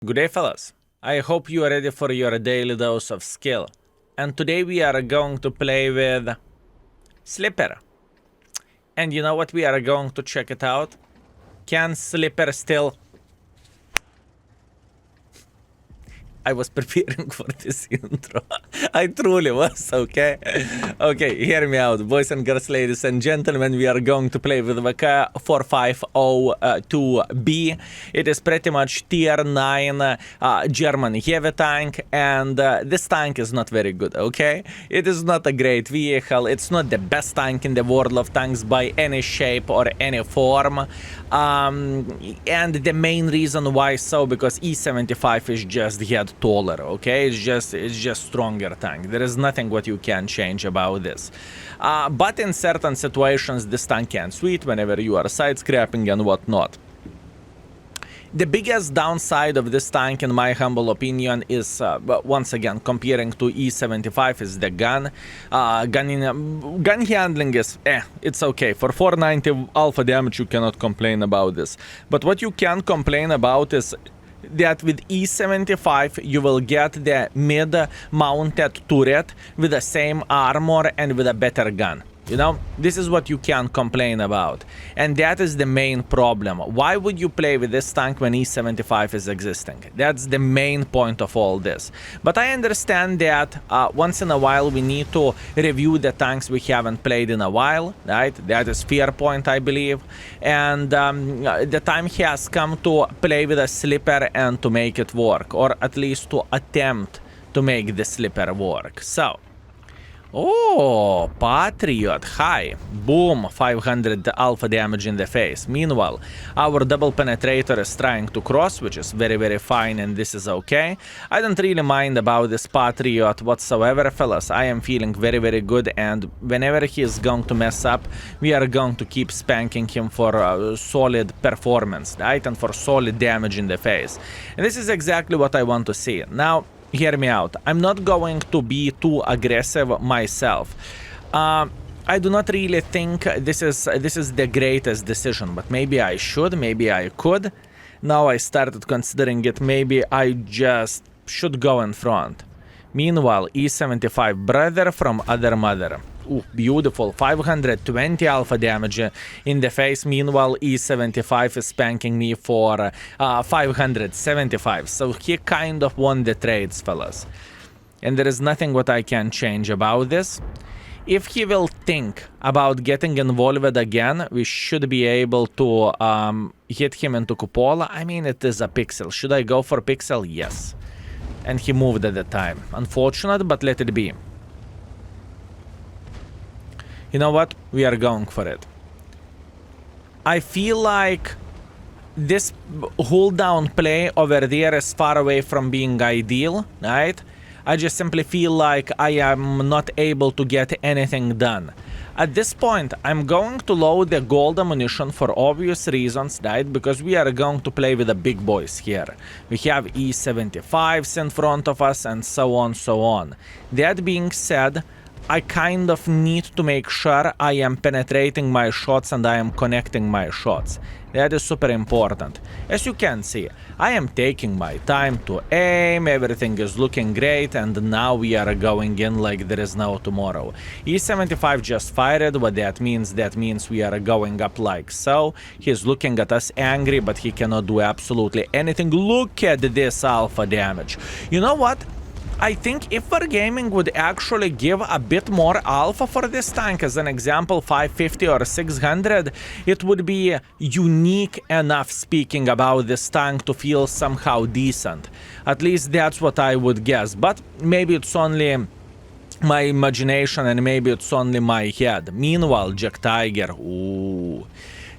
Good day, fellas. I hope you are ready for your daily dose of skill. And today we are going to play with Slipper. And you know what? We are going to check it out. Can Slipper still... I was preparing for this intro. I truly was, okay? Okay, hear me out, boys and girls, ladies and gentlemen. We are going to play with VK 4502B. It is pretty much tier 9 German heavy tank, and this tank is not very good, okay? It is not a great vehicle. It's not the best tank in the world of tanks by any shape or any form. And the main reason why so, because E75 is just yet taller, okay? It's just stronger tank. There is nothing what you can change about this. But in certain situations, this tank can sweep whenever you are side scrapping and whatnot. The biggest downside of this tank, in my humble opinion, is, once again, comparing to E75, is the gun. Gun handling is, it's okay. For 490 alpha damage, you cannot complain about this. But what you can complain about is that with E75, you will get the mid-mounted turret with the same armor and with a better gun. You know, this is what you can complain about. And that is the main problem. Why would you play with this tank when E75 is existing? That's the main point of all this. But I understand that once in a while we need to review the tanks we haven't played in a while, right? That is fair point, I believe. And the time has come to play with a Slipper and to make it work. Or at least to attempt to make the Slipper work. So... oh, Patriot, hi. Boom, 500 alpha damage in the face. Meanwhile, our double penetrator is trying to cross, which is very, very fine, and this is okay. I don't really mind about this Patriot whatsoever, fellas. I am feeling very, very good, and whenever he is going to mess up, we are going to keep spanking him for solid performance, right? And for solid damage in the face. And this is exactly what I want to see. Now, hear me out. I'm not going to be too aggressive myself. I do not really think this is the greatest decision, but maybe I should, maybe I could. Now I started considering it. Maybe I just should go in front. Meanwhile, E75 brother from other mother. Ooh, beautiful. 520 alpha damage in the face. Meanwhile, E75 is spanking me for 575. So he kind of won the trades, fellas. And there is nothing what I can change about this. If he will think about getting involved again, we should be able to hit him into cupola. I mean, it is a pixel. Should I go for pixel? Yes. And he moved at the time. Unfortunate, but let it be. You know what? We are going for it. I feel like this hold down play over there is far away from being ideal, right? I just simply feel like I am not able to get anything done. At this point, I'm going to load the gold ammunition for obvious reasons, right? Because we are going to play with the big boys here. We have E75s in front of us and so on, so on. That being said, I kind of need to make sure I am penetrating my shots and I am connecting my shots. That is super important. As you can see, I am taking my time to aim, everything is looking great, and now we are going in like there is no tomorrow. E75 just fired. What that means we are going up like so. He's looking at us angry, but he cannot do absolutely anything. Look at this alpha damage. You know what? I think if Wargaming would actually give a bit more alpha for this tank, as an example 550 or 600, it would be unique enough speaking about this tank to feel somehow decent. At least that's what I would guess, but maybe it's only my imagination and maybe it's only my head. Meanwhile, Jack Tiger, ooh,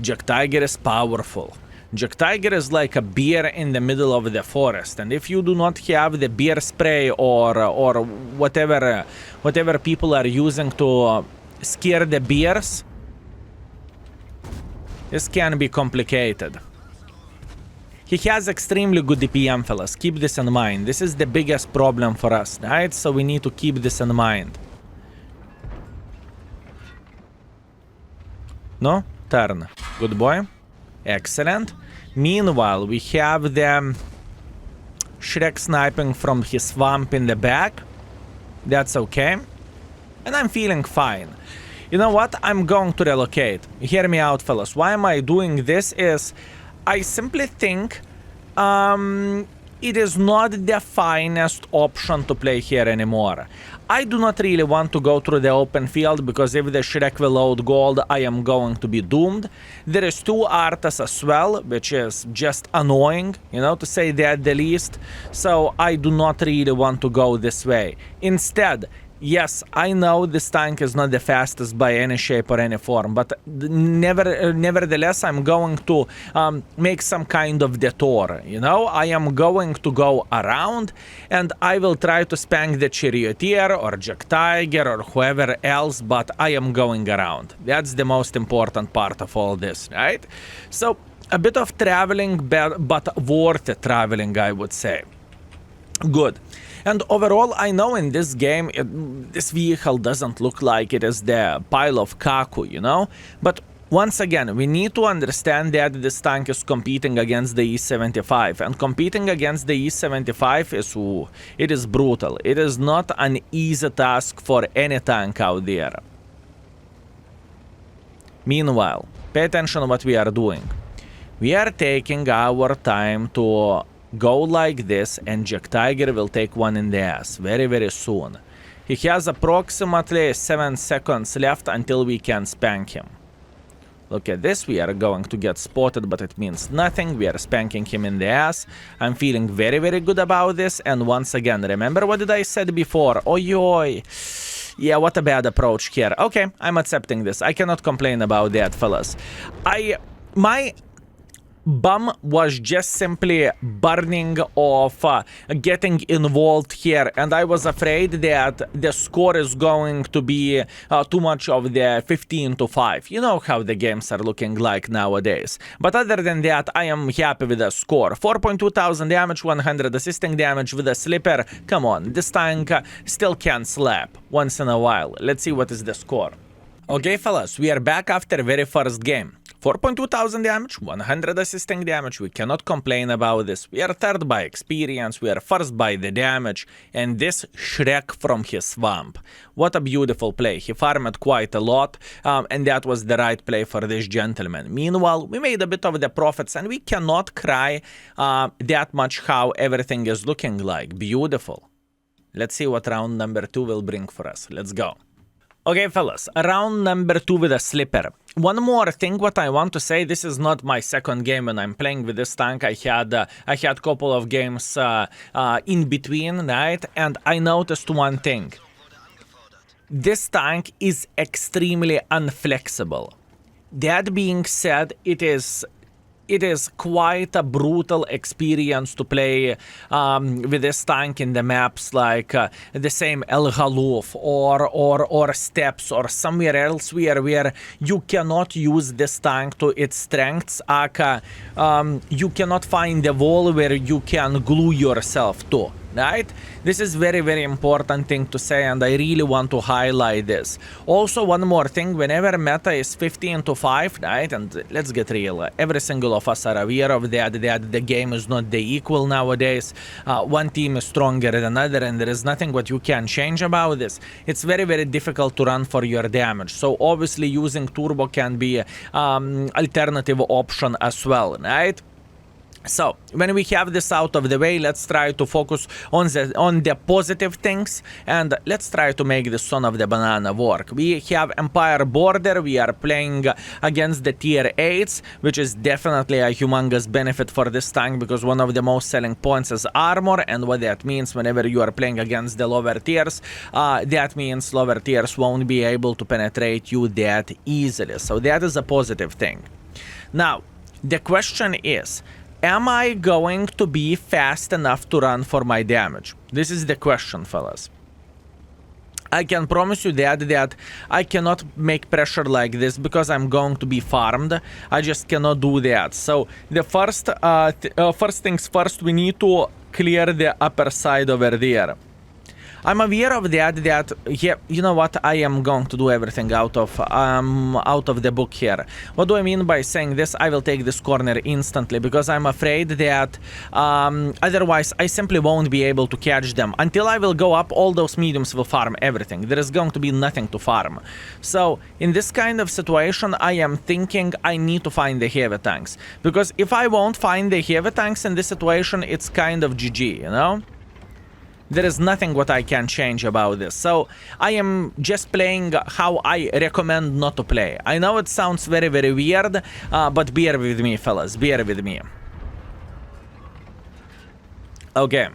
Jack Tiger is powerful. Jack Tiger is like a bear in the middle of the forest, and if you do not have the bear spray or whatever people are using to scare the bears, this can be complicated. He has extremely good DPM, fellas. Keep this in mind. This is the biggest problem for us, right? So we need to keep this in mind. No? Turn. Good boy. Excellent. Meanwhile, we have the Shrek sniping from his swamp in the back. That's okay. And I'm feeling fine. You know what? I'm going to relocate. Hear me out, fellas. Why am I doing this is I simply think it is not the finest option to play here anymore. I do not really want to go through the open field because if the Shrek will load gold, I am going to be doomed. There is 2 artas as well, which is just annoying, you know, to say that the least. So I do not really want to go this way. Instead, yes, I know this tank is not the fastest by any shape or any form, but nevertheless, I'm going to make some kind of detour, you know? I am going to go around, and I will try to spank the Charioteer or Jack Tiger or whoever else, but I am going around. That's the most important part of all this, right? So, a bit of traveling, but worth it traveling, I would say. Good. And overall, I know in this game, this vehicle doesn't look like it is the pile of Kaku, you know? But once again, we need to understand that this tank is competing against the E75. And competing against the E75 is, it is brutal. It is not an easy task for any tank out there. Meanwhile, pay attention to what we are doing. We are taking our time to go like this, and Jack Tiger will take one in the ass very, very soon. He has approximately 7 seconds left until we can spank him. Look at this, we are going to get spotted, but it means nothing. We are spanking him in the ass. I'm feeling very, very good about this. And once again, remember what did I said before? Oi. Yeah, what a bad approach here. Okay, I'm accepting this. I cannot complain about that, fellas. My bum was just simply burning of getting involved here, and I was afraid that the score is going to be too much of the 15-5. You know how the games are looking like nowadays. But other than that, I am happy with the score. 4.2 thousand damage, 100 assisting damage with a slipper. Come on, this tank still can slap once in a while. Let's see what is the score. Okay, fellas, we are back after very first game. 4.2 thousand damage, 100 assisting damage, we cannot complain about this. We are third by experience, we are first by the damage, and this Shrek from his swamp. What a beautiful play, he farmed quite a lot, and that was the right play for this gentleman. Meanwhile, we made a bit of the profits, and we cannot cry that much how everything is looking like. Beautiful. Let's see what round number 2 will bring for us. Let's go. Okay, fellas, round number 2 with a slipper. One more thing what I want to say, this is not my second game when I'm playing with this tank. I had couple of games in between, right? And I noticed one thing. This tank is extremely unflexible. That being said, it is quite a brutal experience to play with this tank in the maps like the same El Haluf or Steps or somewhere else where you cannot use this tank to its strengths. You cannot find a wall where you can glue yourself to. Right? This is very, very important thing to say, and I really want to highlight this. Also, one more thing, whenever meta is 15-5, right, and let's get real, every single of us are aware of that the game is not the equal nowadays. One team is stronger than another, and there is nothing what you can change about this. It's very, very difficult to run for your damage, so obviously using turbo can be alternative option as well, right? So, when we have this out of the way, let's try to focus on the positive things, and let's try to make the son of the banana work. We have Empire Border, we are playing against the tier 8s, which is definitely a humongous benefit for this tank, because one of the most selling points is armor, and what that means whenever you are playing against the lower tiers, that means lower tiers won't be able to penetrate you that easily. So that is a positive thing. Now, the question is, am I going to be fast enough to run for my damage? This is the question, fellas. I can promise you that I cannot make pressure like this because I'm going to be farmed. I just cannot do that. So the first things first, we need to clear the upper side over there. I'm aware of that, yeah, you know what, I am going to do everything out of the book here. What do I mean by saying this? I will take this corner instantly, because I'm afraid that otherwise I simply won't be able to catch them. Until I will go up, all those mediums will farm everything. There is going to be nothing to farm. So, in this kind of situation, I am thinking I need to find the heavy tanks. Because if I won't find the heavy tanks in this situation, it's kind of GG, you know? There is nothing what I can change about this. So I am just playing how I recommend not to play. I know it sounds very, very weird, but bear with me, fellas. Bear with me. Okay.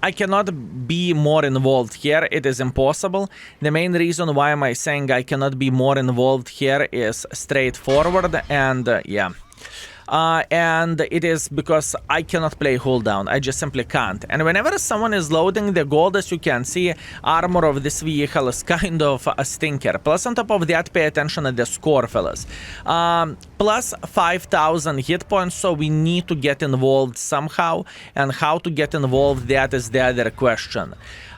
I cannot be more involved here. It is impossible. The main reason why am I saying I cannot be more involved here is straightforward, and yeah. And it is because I cannot play hold down. I just simply can't. And whenever someone is loading the gold, as you can see, armor of this vehicle is kind of a stinker. Plus, on top of that, pay attention to the score, fellas. Plus 5,000 hit points, so we need to get involved somehow. And how to get involved, that is the other question.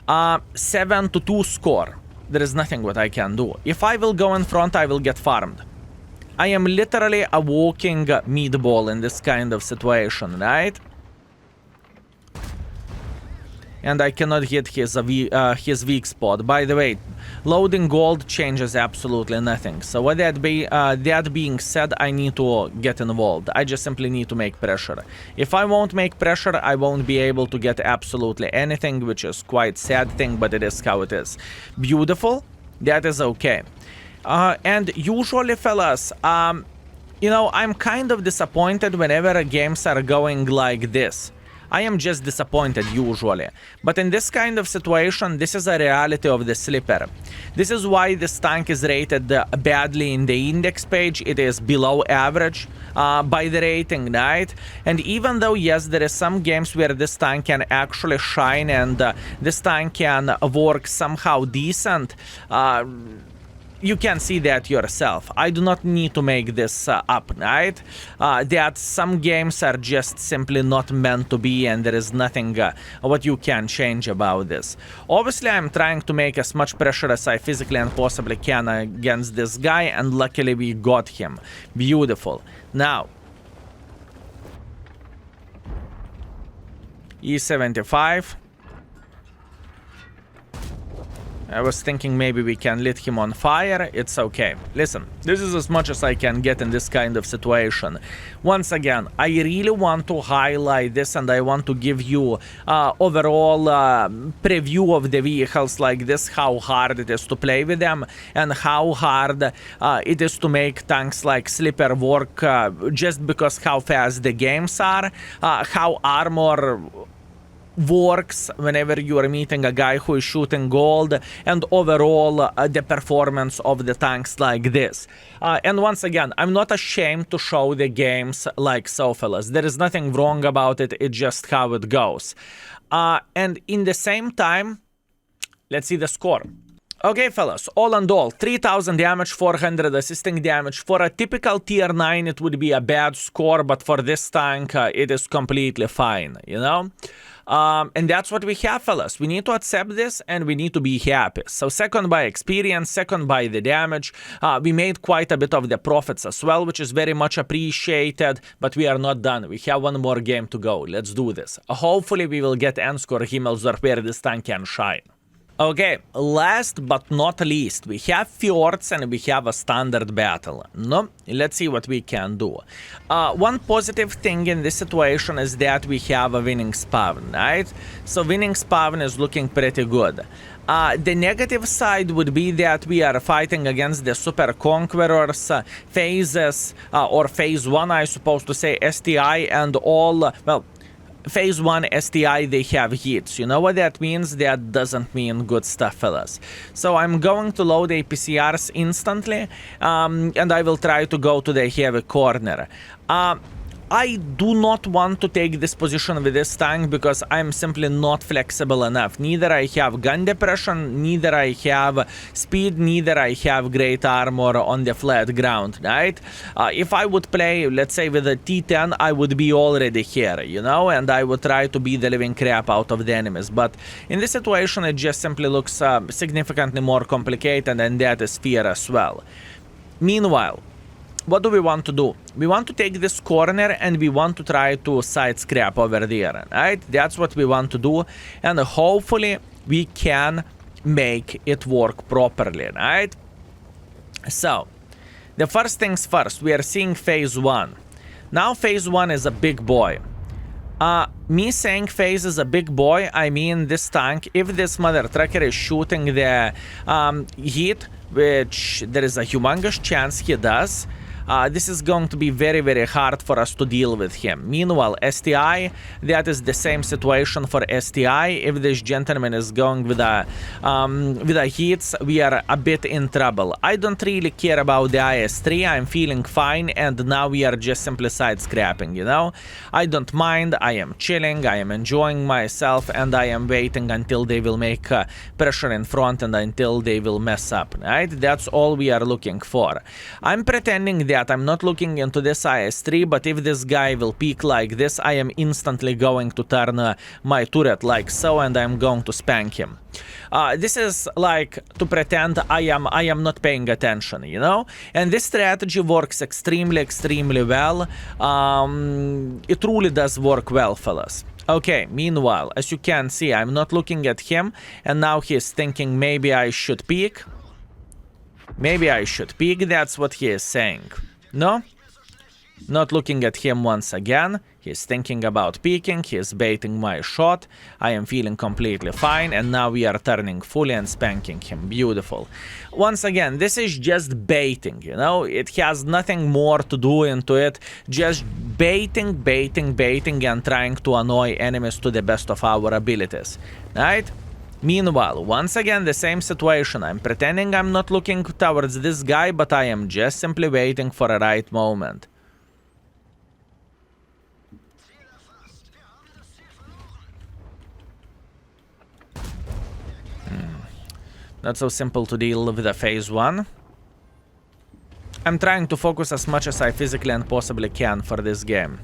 7-2 score. There is nothing what I can do. If I will go in front, I will get farmed. I am literally a walking meatball in this kind of situation, right? And I cannot hit his weak spot. By the way, loading gold changes absolutely nothing. So with that being said, I need to get involved. I just simply need to make pressure. If I won't make pressure, I won't be able to get absolutely anything, which is quite sad thing, but it is how it is. Beautiful. That is okay. And usually, fellas, you know, I'm kind of disappointed whenever games are going like this. I am just disappointed usually. But in this kind of situation, this is a reality of the slipper. This is why this tank is rated badly in the index page. It is below average by the rating, right? And even though, yes, there is some games where this tank can actually shine and this tank can work somehow decent, you can see that yourself. I do not need to make this up, right? That some games are just simply not meant to be, and there is nothing what you can change about this. Obviously, I'm trying to make as much pressure as I physically and possibly can against this guy, and luckily we got him. Beautiful. Now, E75. I was thinking maybe we can lit him on fire. It's okay. Listen, this is as much as I can get in this kind of situation. Once again, I really want to highlight this, and I want to give you overall preview of the vehicles like this, how hard it is to play with them, and how hard it is to make tanks like Slipper work just because how fast the games are, how armor works whenever you are meeting a guy who is shooting gold, and overall the performance of the tanks like this. And once again, I'm not ashamed to show the games like so, fellas. There is nothing wrong about it, it's just how it goes. And in the same time, let's see the score. Okay, fellas, all and all, 3,000 damage, 400 assisting damage. For a typical tier 9, it would be a bad score, but for this tank, it is completely fine, you know? And that's what we have, fellas. We need to accept this, and we need to be happy. So second by experience, second by the damage. We made quite a bit of the profits as well, which is very much appreciated, but we are not done. We have one more game to go. Let's do this. Hopefully we will get N-score Himmelsdorf where this tank can shine. Okay, last but not least, we have fjords and we have a standard battle. No, let's see what we can do. One positive thing in this situation is that we have a winning spawn, right? So winning spawn is looking pretty good. The negative side would be that we are fighting against the Super Conquerors, phases, or phase 1, I suppose to say, STI and all, well, Phase 1 STI, they have hits. You know what that means? That doesn't mean good stuff, fellas. So I'm going to load APCRs instantly, and I will try to go to the heavy corner. I do not want to take this position with this tank because I'm simply not flexible enough. Neither I have gun depression, neither I have speed, neither I have great armor on the flat ground, right? If I would play, let's say, with a T10, I would be already here, you know, and I would try to beat the living crap out of the enemies. But in this situation, it just simply looks significantly more complicated, and that is fear as well. Meanwhile, what do we want to do? We want to take this corner and we want to try to side scrap over there, right? That's what we want to do, and hopefully we can make it work properly, right? So, the first things first, we are seeing phase 1. Now phase 1 is a big boy. Me saying phase is a big boy, I mean this tank, if this mother trucker is shooting the heat, which there is a humongous chance he does, this is going to be very, very hard for us to deal with him. Meanwhile, STI, that is the same situation for STI. If this gentleman is going with a hits, we are a bit in trouble. I don't really care about the IS-3. I'm feeling fine, and now we are just simply side scrapping, you know? I don't mind. I am chilling. I am enjoying myself, and I am waiting until they will make pressure in front and until they will mess up, right? That's all we are looking for. I'm pretending that I'm not looking into this IS-3, but if this guy will peek like this, I am instantly going to turn my turret like so, and I'm going to spank him. This is like to pretend I am not paying attention, you know? And this strategy works extremely, extremely well. It truly does work well, fellas. Okay, meanwhile, as you can see, I'm not looking at him, and now he's thinking maybe I should peek. Maybe I should peek, that's what he is saying. No? Not looking at him once again. He's thinking about peeking, he's baiting my shot. I am feeling completely fine, and now we are turning fully and spanking him. Beautiful. Once again, this is just baiting, you know? It has nothing more to do into it. Just baiting, baiting, baiting, and trying to annoy enemies to the best of our abilities. Right? Meanwhile, once again, the same situation. I'm pretending I'm not looking towards this guy, but I am just simply waiting for a right moment. Not so simple to deal with the phase 1. I'm trying to focus as much as I physically and possibly can for this game.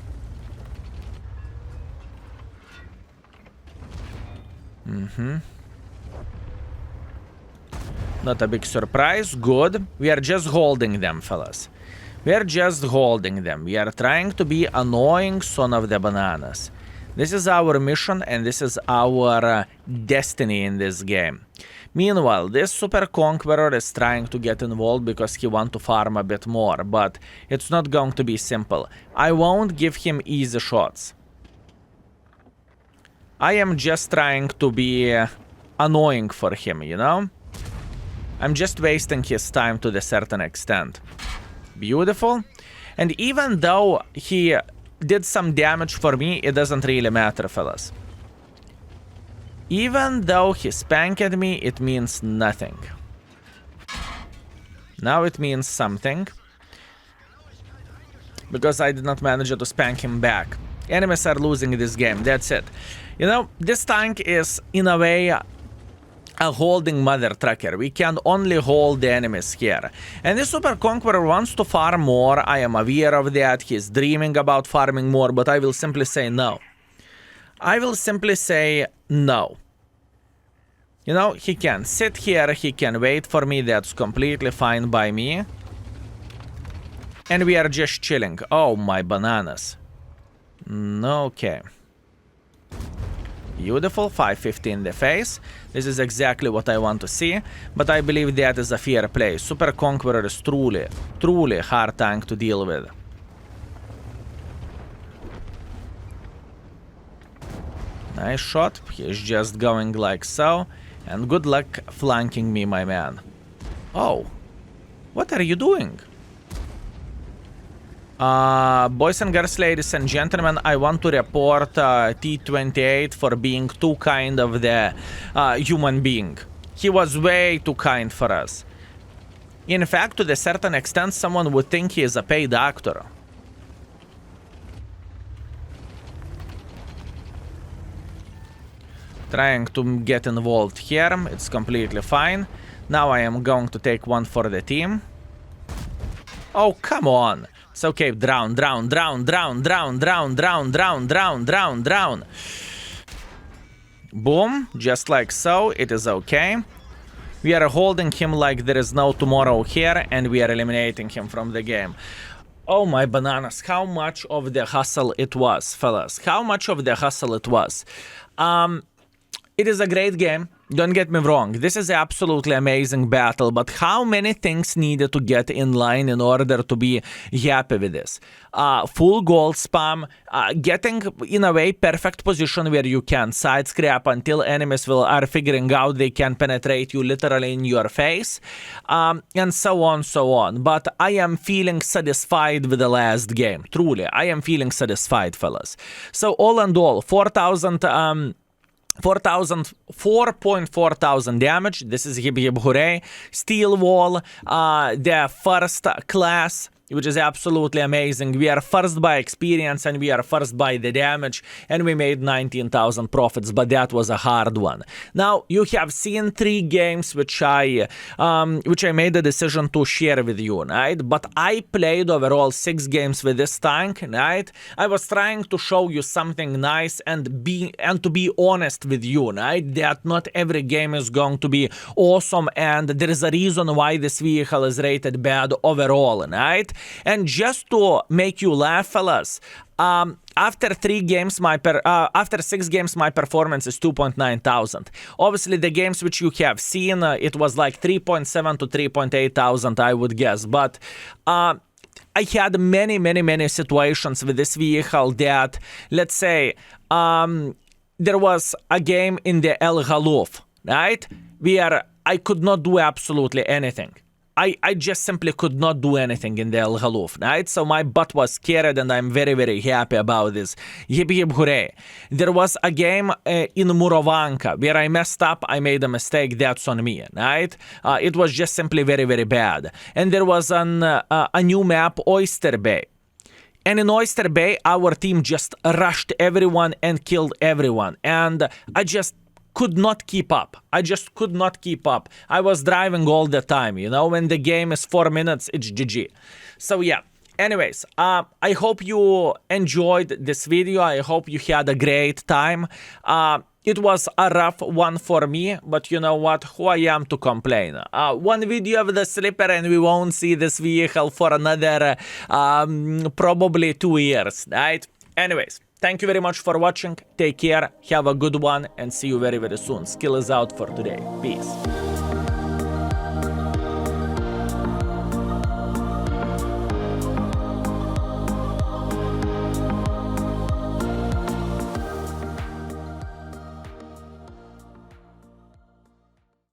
Not a big surprise. Good. We are just holding them, fellas. We are just holding them. We are trying to be annoying son of the bananas. This is our mission, and this is our destiny in this game. Meanwhile, this Super Conqueror is trying to get involved because he wants to farm a bit more, but it's not going to be simple. I won't give him easy shots. I am just trying to be annoying for him, you know? I'm just wasting his time to a certain extent. Beautiful. And even though he did some damage for me, it doesn't really matter, fellas. Even though he spanked me, it means nothing. Now it means something. Because I did not manage to spank him back. Enemies are losing this game, that's it. You know, this tank is, in a way, a holding mother trucker. We can only hold the enemies here. And the Super Conqueror wants to farm more. I am aware of that. He's dreaming about farming more, but I will simply say no. I will simply say no. You know, he can sit here, he can wait for me, that's completely fine by me. And we are just chilling. Oh, my bananas. Okay. Beautiful, 550 in the face. This is exactly what I want to see, but I believe that is a fair play. Super Conqueror is truly, truly hard tank to deal with. Nice shot. He's just going like so. And good luck flanking me, my man. Oh, what are you doing? Boys and girls, ladies and gentlemen, I want to report T28 for being too kind of the human being. He was way too kind for us. In fact, to a certain extent, someone would think he is a paid actor. Trying to get involved here. It's completely fine. Now I am going to take one for the team. Oh, come on. It's okay. Drown, drown, drown, drown, drown, drown, drown, drown, drown, drown, drown. Boom. Just like so. It is okay. We are holding him like there is no tomorrow here, and we are eliminating him from the game. Oh my bananas, how much of the hustle it was, fellas. How much of the hustle it was. It is a great game, don't get me wrong. This is absolutely amazing battle, but how many things needed to get in line in order to be happy with this? Full gold spam, getting in a way perfect position where you can side scrap until enemies are figuring out they can penetrate you literally in your face, and so on. But I am feeling satisfied with the last game. Truly, I am feeling satisfied, fellas. So all in all, 4.4 thousand damage. This is hip hip hooray. Steel wall, the first class, which is absolutely amazing. We are first by experience and we are first by the damage, and we made 19,000 profits, but that was a hard one. Now you have seen 3 games which I made a decision to share with you, right? But I played overall 6 games with this tank, right? I was trying to show you something nice and to be honest with you, right? That not every game is going to be awesome, and there is a reason why this vehicle is rated bad overall, right? And just to make you laugh, fellas, after 6 games, my performance is 2.9 thousand. Obviously, the games which you have seen, it was like 3.7 to 3.8 thousand, I would guess. But I had many situations with this vehicle that, let's say, there was a game in the El Galuf, right, where I could not do absolutely anything. I just simply could not do anything in the El Galuf, right? So my butt was scared, and I'm very happy about this. Yip yip hooray. There was a game in Murovanka where I messed up, I made a mistake, that's on me, right? It was just simply very bad. And there was a new map, Oyster Bay. And in Oyster Bay, our team just rushed everyone and killed everyone. And I just could not keep up. I just could not keep up. I was driving all the time, you know, when the game is 4 minutes, it's GG. So yeah, anyways, I hope you enjoyed this video. I hope you had a great time. It was a rough one for me, but you know what, who I am to complain. One video of the slipper and we won't see this vehicle for another probably 2 years, right? Anyways, thank you very much for watching. Take care, have a good one, and see you very soon. Skill is out for today. Peace.